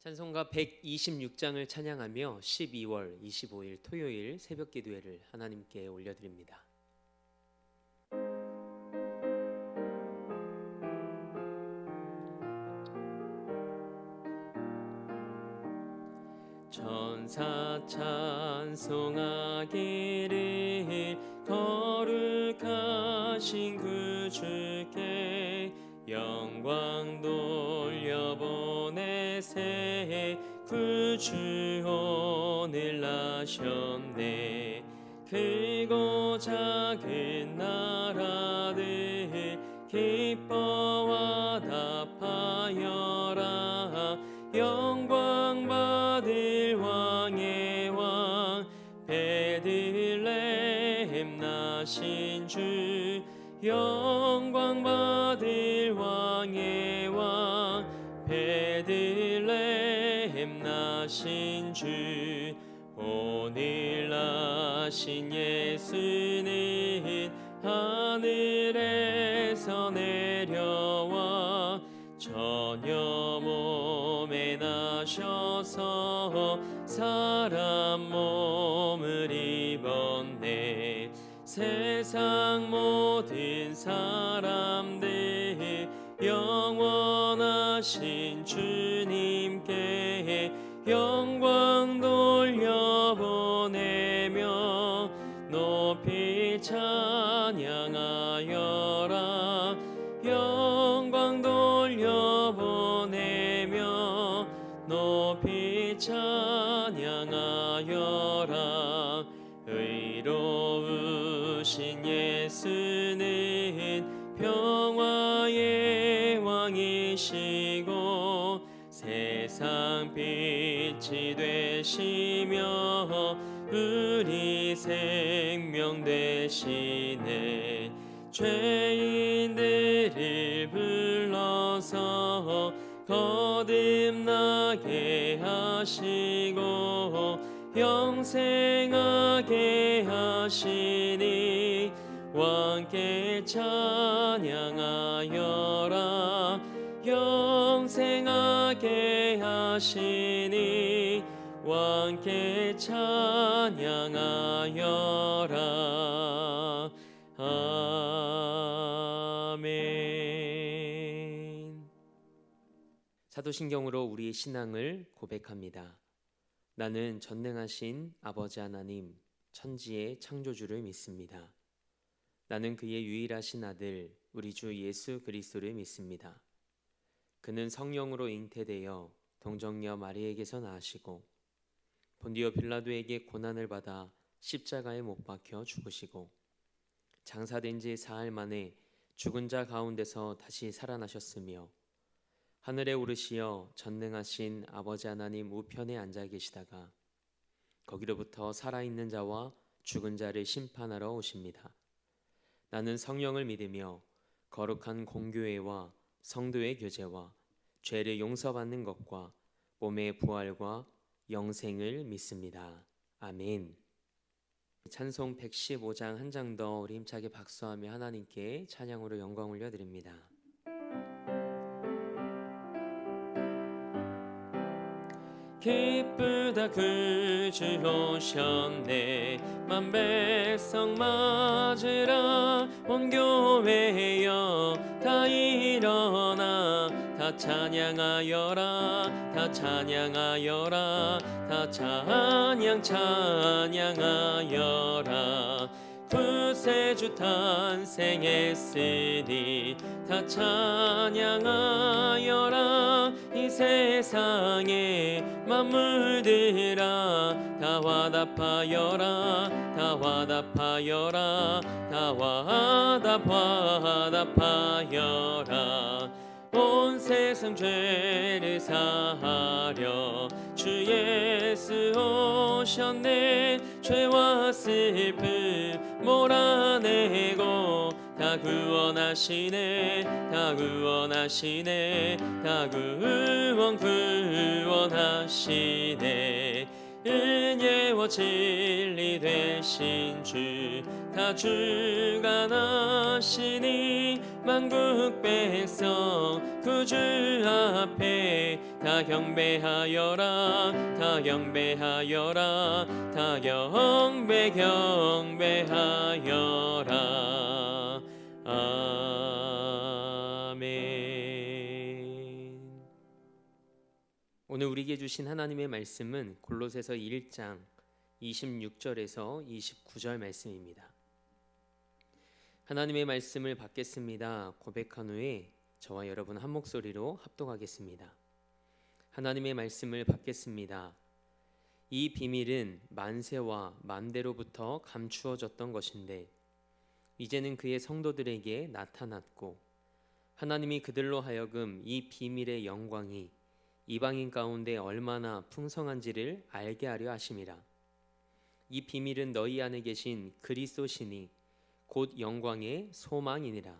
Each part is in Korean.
찬송가 126장을 찬양하며 12월 25일 토요일 새벽 기도회를 하나님께 올려드립니다. 천사 찬송하기를 거룩하신 그 주께 영광 돌려보내세. 그 주 오늘 나셨네. 크고 작은 나라들 기뻐 화답하여라. 영광 받을 왕의 왕 베들레헴 나신 주. 영광 받을 왕의 왕 베들레헴 나신 주. 오늘 나신 예수는 하늘에서 내려와 처녀 몸에 나셔서 사람 몸을 입었네. 세상 모든 사람들 영원하신 주님께 영광 돌려보내며 높이 찬양하여라. 영광 돌려보내며 높이 찬양하여라. 의로우신 예수는 평화의 왕이시고 세상 빛이 되시며 우리 생명 되시네. 죄인들을 불러서 거듭나게 하시고 영생하게 하시니 왕께 찬양하여라. 영생하게 하시니 왕께 찬양하여라. 아멘. 사도신경으로 우리의 신앙을 고백합니다. 나는 전능하신 아버지 하나님, 천지의 창조주를 믿습니다. 나는 그의 유일하신 아들, 우리 주 예수 그리스도를 믿습니다. 그는 성령으로 잉태되어 동정녀 마리에게서 나으시고 본디오 빌라도에게 고난을 받아 십자가에 못 박혀 죽으시고 장사된 지 사흘 만에 죽은 자 가운데서 다시 살아나셨으며 하늘에 오르시어 전능하신 아버지 하나님 우편에 앉아 계시다가 거기로부터 살아있는 자와 죽은 자를 심판하러 오십니다. 나는 성령을 믿으며 거룩한 공교회와 성도의 교제와 죄를 용서받는 것과 몸의 부활과 영생을 믿습니다. 아멘. 찬송 115장 한 장 더 우리 힘차게 박수하며 하나님께 찬양으로 영광 올려드립니다. 기쁘다 구주 오셨네. 만 백성 맞으라. 온 교회여 다 일어나. 다 찬양하여라. 다 찬양하여라. 다 찬양하여라. 구세주 탄생했으니 다 찬양하여라. 이 세상에 만물들아 다 화답하여라. 다 화답하여라. 다 화답하여라. 온 세상 죄를 사하려 주 예수 오셨네. 죄와 슬픔 몰아내고 다 구원하시네. 다 구원하시네. 다 구원하시네. 은혜와 진리 되신 주 다 주관하시니 만국 백성 구주 앞에 다 경배하여라 다 경배하여라 다 경배하여라 아멘. 오늘 우리에게 주신 하나님의 말씀은 골로새서 1장 26절에서 29절 말씀입니다. 하나님의 말씀을 받겠습니다 고백한 후에 저와 여러분 한 목소리로 합독하겠습니다. 하나님의 말씀을 받겠습니다. 이 비밀은 만세와 만대로부터 감추어졌던 것인데 이제는 그의 성도들에게 나타났고 하나님이 그들로 하여금 이 비밀의 영광이 이방인 가운데 얼마나 풍성한지를 알게 하려 하심이라. 이 비밀은 너희 안에 계신 그리스도시니 곧 영광의 소망이니라.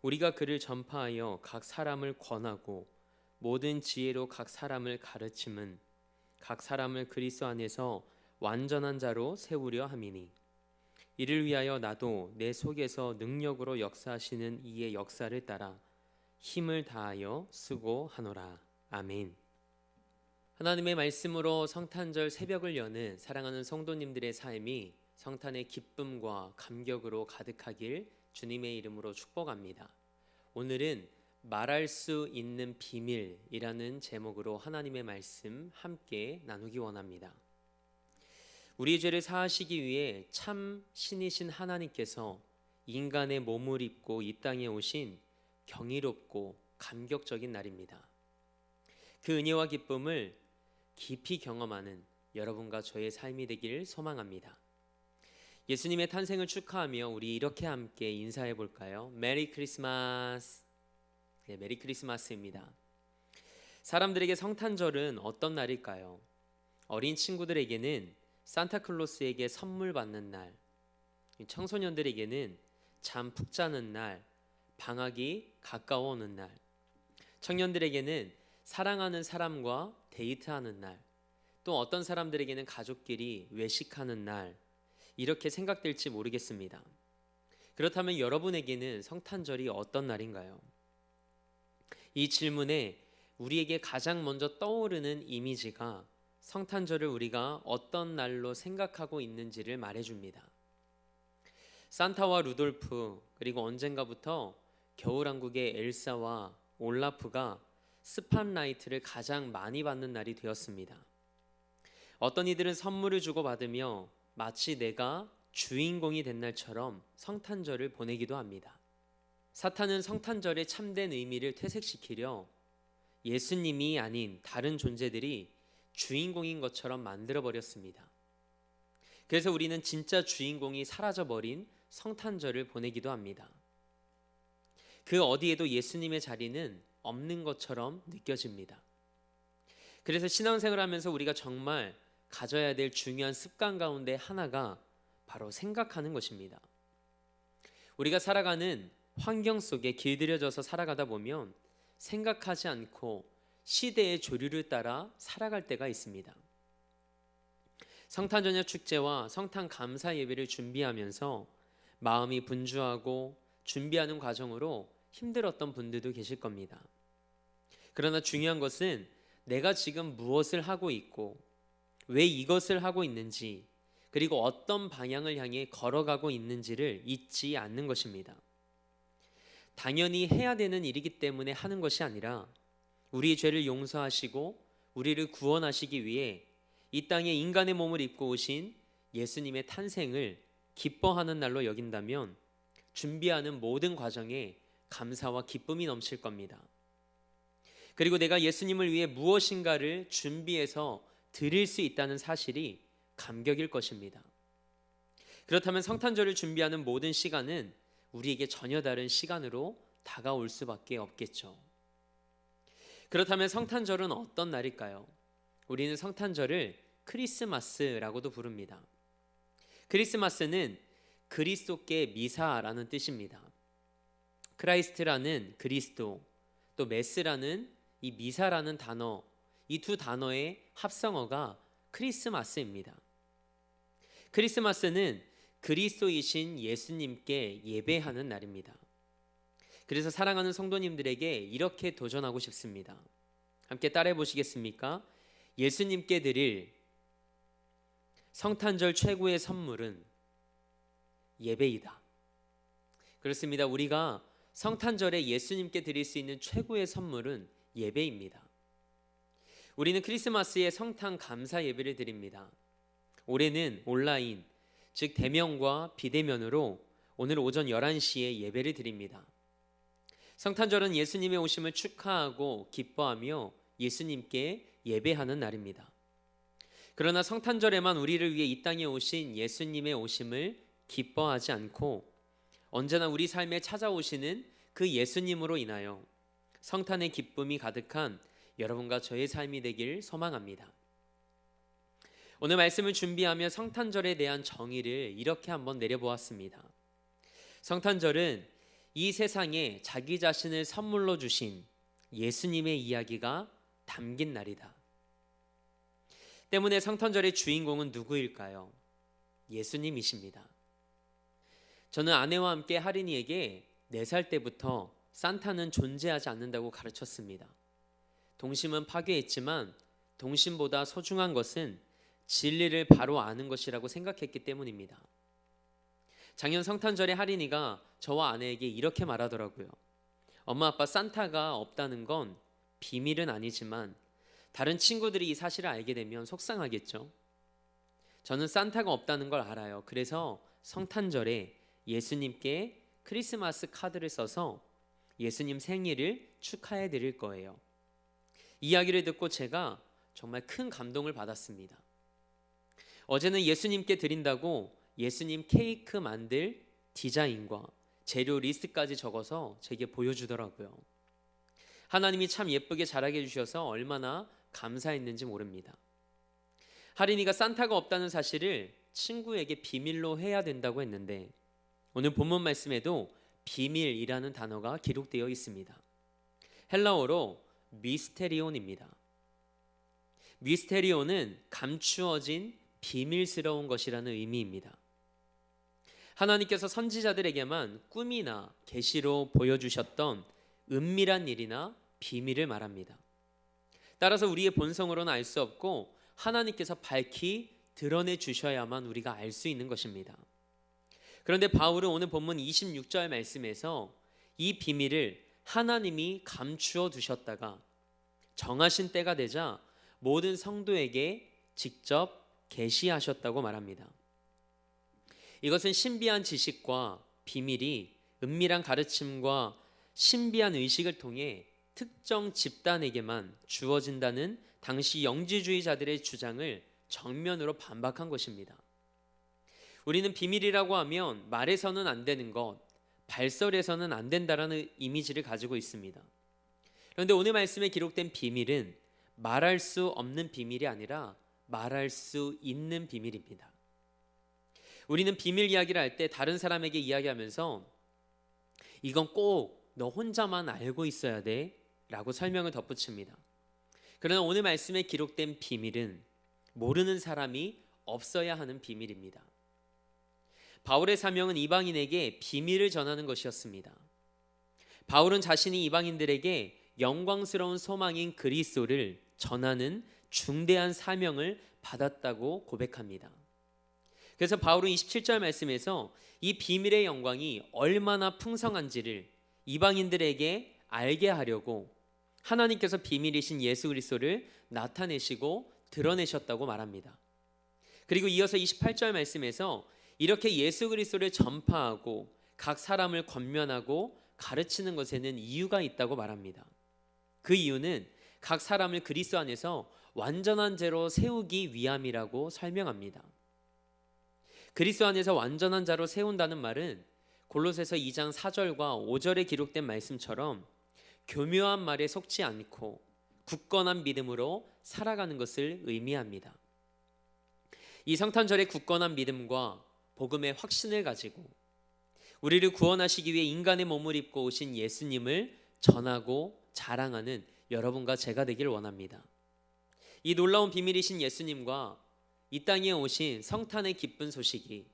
우리가 그를 전파하여 각 사람을 권하고 모든 지혜로 각 사람을 가르침은 각 사람을 그리스도 안에서 완전한 자로 세우려 함이니 이를 위하여 나도 내 속에서 능력으로 역사하시는 이의 역사를 따라 힘을 다하여 수고하노라. 아멘. 하나님의 말씀으로 성탄절 새벽을 여는 사랑하는 성도님들의 삶이 성탄의 기쁨과 감격으로 가득하길 주님의 이름으로 축복합니다. 오늘은 말할 수 있는 비밀이라는 제목으로 하나님의 말씀 함께 나누기 원합니다. 우리의 죄를 사하시기 위해 참 신이신 하나님께서 인간의 몸을 입고 이 땅에 오신 경이롭고 감격적인 날입니다. 그 은혜와 기쁨을 깊이 경험하는 여러분과 저의 삶이 되길 소망합니다. 예수님의 탄생을 축하하며 우리 이렇게 함께 인사해 볼까요? 메리 크리스마스. 네, 메리 크리스마스입니다. 사람들에게 성탄절은 어떤 날일까요? 어린 친구들에게는 산타클로스에게 선물 받는 날, 청소년들에게는 잠 푹 자는 날, 방학이 가까워 오는 날, 청년들에게는 사랑하는 사람과 데이트하는 날, 또 어떤 사람들에게는 가족끼리 외식하는 날, 이렇게 생각될지 모르겠습니다. 그렇다면 여러분에게는 성탄절이 어떤 날인가요? 이 질문에 우리에게 가장 먼저 떠오르는 이미지가 성탄절을 우리가 어떤 날로 생각하고 있는지를 말해줍니다. 산타와 루돌프, 그리고 언젠가부터 겨울왕국의 엘사와 올라프가 스팟라이트를 가장 많이 받는 날이 되었습니다. 어떤 이들은 선물을 주고받으며 마치 내가 주인공이 된 날처럼 성탄절을 보내기도 합니다. 사탄은 성탄절의 참된 의미를 퇴색시키려 예수님이 아닌 다른 존재들이 주인공인 것처럼 만들어버렸습니다. 그래서 우리는 진짜 주인공이 사라져버린 성탄절을 보내기도 합니다. 그 어디에도 예수님의 자리는 없는 것처럼 느껴집니다. 그래서 신앙생활을 하면서 우리가 정말 가져야 될 중요한 습관 가운데 하나가 바로 생각하는 것입니다. 우리가 살아가는 환경 속에 길들여져서 살아가다 보면 생각하지 않고 시대의 조류를 따라 살아갈 때가 있습니다. 성탄 저녁 축제와 성탄 감사 예배를 준비하면서 마음이 분주하고 준비하는 과정으로 힘들었던 분들도 계실 겁니다. 그러나 중요한 것은 내가 지금 무엇을 하고 있고 왜 이것을 하고 있는지, 그리고 어떤 방향을 향해 걸어가고 있는지를 잊지 않는 것입니다. 당연히 해야 되는 일이기 때문에 하는 것이 아니라 우리의 죄를 용서하시고 우리를 구원하시기 위해 이 땅에 인간의 몸을 입고 오신 예수님의 탄생을 기뻐하는 날로 여긴다면 준비하는 모든 과정에 감사와 기쁨이 넘칠 겁니다. 그리고 내가 예수님을 위해 무엇인가를 준비해서 드릴 수 있다는 사실이 감격일 것입니다. 그렇다면 성탄절을 준비하는 모든 시간은 우리에게 전혀 다른 시간으로 다가올 수밖에 없겠죠. 그렇다면 성탄절은 어떤 날일까요? 우리는 성탄절을 크리스마스라고도 부릅니다. 크리스마스는 그리스도께 미사라는 뜻입니다. 크라이스트라는 그리스도, 또 메스라는 이 미사라는 단어, 이 두 단어의 합성어가 크리스마스입니다. 크리스마스는 그리스도이신 예수님께 예배하는 날입니다. 그래서 사랑하는 성도님들에게 이렇게 도전하고 싶습니다. 함께 따라해 보시겠습니까? 예수님께 드릴 성탄절 최고의 선물은 예배이다. 그렇습니다. 우리가 성탄절에 예수님께 드릴 수 있는 최고의 선물은 예배입니다. 우리는 크리스마스에 성탄 감사 예배를 드립니다. 올해는 온라인, 즉 대면과 비대면으로 오늘 오전 11시에 예배를 드립니다. 성탄절은 예수님의 오심을 축하하고 기뻐하며 예수님께 예배하는 날입니다. 그러나 성탄절에만 우리를 위해 이 땅에 오신 예수님의 오심을 기뻐하지 않고 언제나 우리 삶에 찾아오시는 그 예수님으로 인하여 성탄의 기쁨이 가득한 여러분과 저의 삶이 되길 소망합니다. 오늘 말씀을 준비하며 성탄절에 대한 정의를 이렇게 한번 내려보았습니다. 성탄절은 이 세상에 자기 자신을 선물로 주신 예수님의 이야기가 담긴 날이다. 때문에 성탄절의 주인공은 누구일까요? 예수님이십니다. 저는 아내와 함께 하린이에게 4살 때부터 산타는 존재하지 않는다고 가르쳤습니다. 동심은 파괴했지만 동심보다 소중한 것은 진리를 바로 아는 것이라고 생각했기 때문입니다. 작년 성탄절에 하린이가 저와 아내에게 이렇게 말하더라고요. 엄마 아빠 산타가 없다는 건 비밀은 아니지만 다른 친구들이 이 사실을 알게 되면 속상하겠죠. 저는 산타가 없다는 걸 알아요. 그래서 성탄절에 예수님께 크리스마스 카드를 써서 예수님 생일을 축하해 드릴 거예요. 이야기를 듣고 제가 정말 큰 감동을 받았습니다. 어제는 예수님께 드린다고 예수님 케이크 만들 디자인과 재료 리스트까지 적어서 제게 보여주더라고요. 하나님이 참 예쁘게 자라게 해주셔서 얼마나 감사했는지 모릅니다. 하린이가 산타가 없다는 사실을 친구에게 비밀로 해야 된다고 했는데 오늘 본문 말씀에도 비밀이라는 단어가 기록되어 있습니다. 헬라어로 미스테리온입니다. 미스테리온은 감추어진 비밀스러운 것이라는 의미입니다. 하나님께서 선지자들에게만 꿈이나 계시로 보여주셨던 은밀한 일이나 비밀을 말합니다. 따라서 우리의 본성으로는 알 수 없고 하나님께서 밝히 드러내 주셔야만 우리가 알 수 있는 것입니다. 그런데 바울은 오늘 본문 26절 말씀에서 이 비밀을 하나님이 감추어 두셨다가 정하신 때가 되자 모든 성도에게 직접 계시하셨다고 말합니다. 이것은 신비한 지식과 비밀이 은밀한 가르침과 신비한 의식을 통해 특정 집단에게만 주어진다는 당시 영지주의자들의 주장을 정면으로 반박한 것입니다. 우리는 비밀이라고 하면 말해서는 안 되는 것, 발설해서는 안 된다라는 이미지를 가지고 있습니다. 그런데 오늘 말씀에 기록된 비밀은 말할 수 없는 비밀이 아니라 말할 수 있는 비밀입니다. 우리는 비밀 이야기를 할 때 다른 사람에게 이야기하면서 이건 꼭 너 혼자만 알고 있어야 돼 라고 설명을 덧붙입니다. 그러나 오늘 말씀에 기록된 비밀은 모르는 사람이 없어야 하는 비밀입니다. 바울의 사명은 이방인에게 비밀을 전하는 것이었습니다. 바울은 자신이 이방인들에게 영광스러운 소망인 그리스도를 전하는 중대한 사명을 받았다고 고백합니다. 그래서 바울은 27절 말씀에서 이 비밀의 영광이 얼마나 풍성한지를 이방인들에게 알게 하려고 하나님께서 비밀이신 예수 그리스도를 나타내시고 드러내셨다고 말합니다. 그리고 이어서 28절 말씀에서 이렇게 예수 그리스도를 전파하고 각 사람을 권면하고 가르치는 것에는 이유가 있다고 말합니다. 그 이유는 각 사람을 그리스도 안에서 완전한 자로 세우기 위함이라고 설명합니다. 그리스도 안에서 완전한 자로 세운다는 말은 골로새서 2장 4절과 5절에 기록된 말씀처럼 교묘한 말에 속지 않고 굳건한 믿음으로 살아가는 것을 의미합니다. 이 성탄절의 굳건한 믿음과 복음의 확신을 가지고 우리를 구원하시기 위해 인간의 몸을 입고 오신 예수님을 전하고 자랑하는 여러분과 제가 되길 원합니다. 이 놀라운 비밀이신 예수님과 이 땅에 오신 성탄의 기쁜 소식이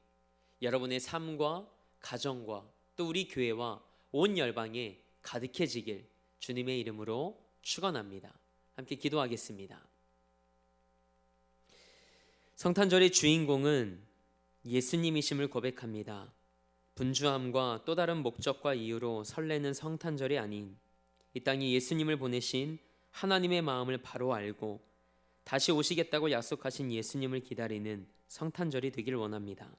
여러분의 삶과 가정과 또 우리 교회와 온 열방에 가득해지길 주님의 이름으로 축원합니다. 함께 기도하겠습니다. 성탄절의 주인공은 예수님이심을 고백합니다. 분주함과 또 다른 목적과 이유로 설레는 성탄절이 아닌 이 땅에 예수님을 보내신 하나님의 마음을 바로 알고 다시 오시겠다고 약속하신 예수님을 기다리는 성탄절이 되길 원합니다.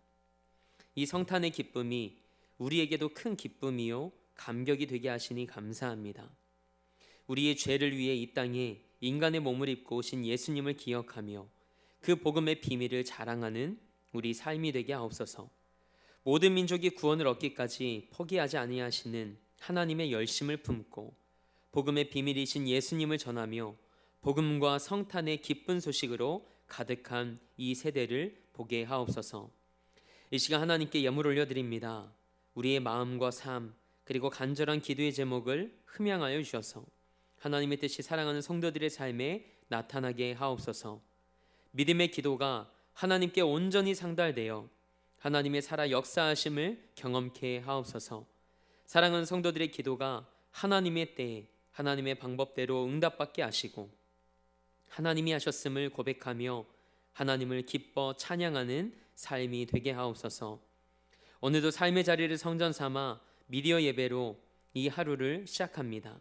이 성탄의 기쁨이 우리에게도 큰 기쁨이요 감격이 되게 하시니 감사합니다. 우리의 죄를 위해 이 땅에 인간의 몸을 입고 오신 예수님을 기억하며 그 복음의 비밀을 자랑하는 우리 삶이 되게 하옵소서. 모든 민족이 구원을 얻기까지 포기하지 아니하시는 하나님의 열심을 품고 복음의 비밀이신 예수님을 전하며 복음과 성탄의 기쁜 소식으로 가득한 이 세대를 보게 하옵소서. 이 시간 하나님께 예물 올려드립니다. 우리의 마음과 삶 그리고 간절한 기도의 제목을 흠양하여 주셔서 하나님의 뜻이 사랑하는 성도들의 삶에 나타나게 하옵소서. 믿음의 기도가 하나님께 온전히 상달되어 하나님의 살아 역사하심을 경험케 하옵소서. 사랑하는 성도들의 기도가 하나님의 때에 하나님의 방법대로 응답받게 하시고 하나님이 하셨음을 고백하며 하나님을 기뻐 찬양하는 삶이 되게 하옵소서. 오늘도 삶의 자리를 성전 삼아 미디어 예배로 이 하루를 시작합니다.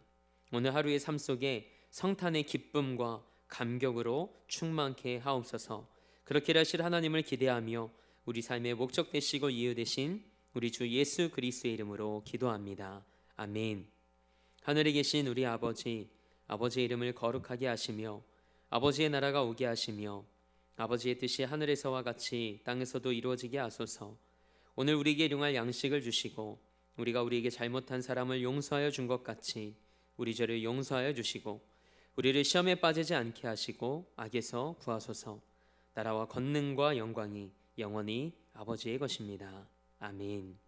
오늘 하루의 삶 속에 성탄의 기쁨과 감격으로 충만케 하옵소서. 그렇게 하실 하나님을 기대하며 우리 삶의 목적 되시고 이유 되신 우리 주 예수 그리스도의 이름으로 기도합니다. 아멘. 하늘에 계신 우리 아버지, 아버지의 이름을 거룩하게 하시며 아버지의 나라가 오게 하시며 아버지의 뜻이 하늘에서와 같이 땅에서도 이루어지게 하소서. 오늘 우리에게 일용할 양식을 주시고 우리가 우리에게 잘못한 사람을 용서하여 준 것 같이 우리 죄를 용서하여 주시고 우리를 시험에 빠지지 않게 하시고 악에서 구하소서. 나라와 권능과 영광이 영원히 아버지의 것입니다. 아멘.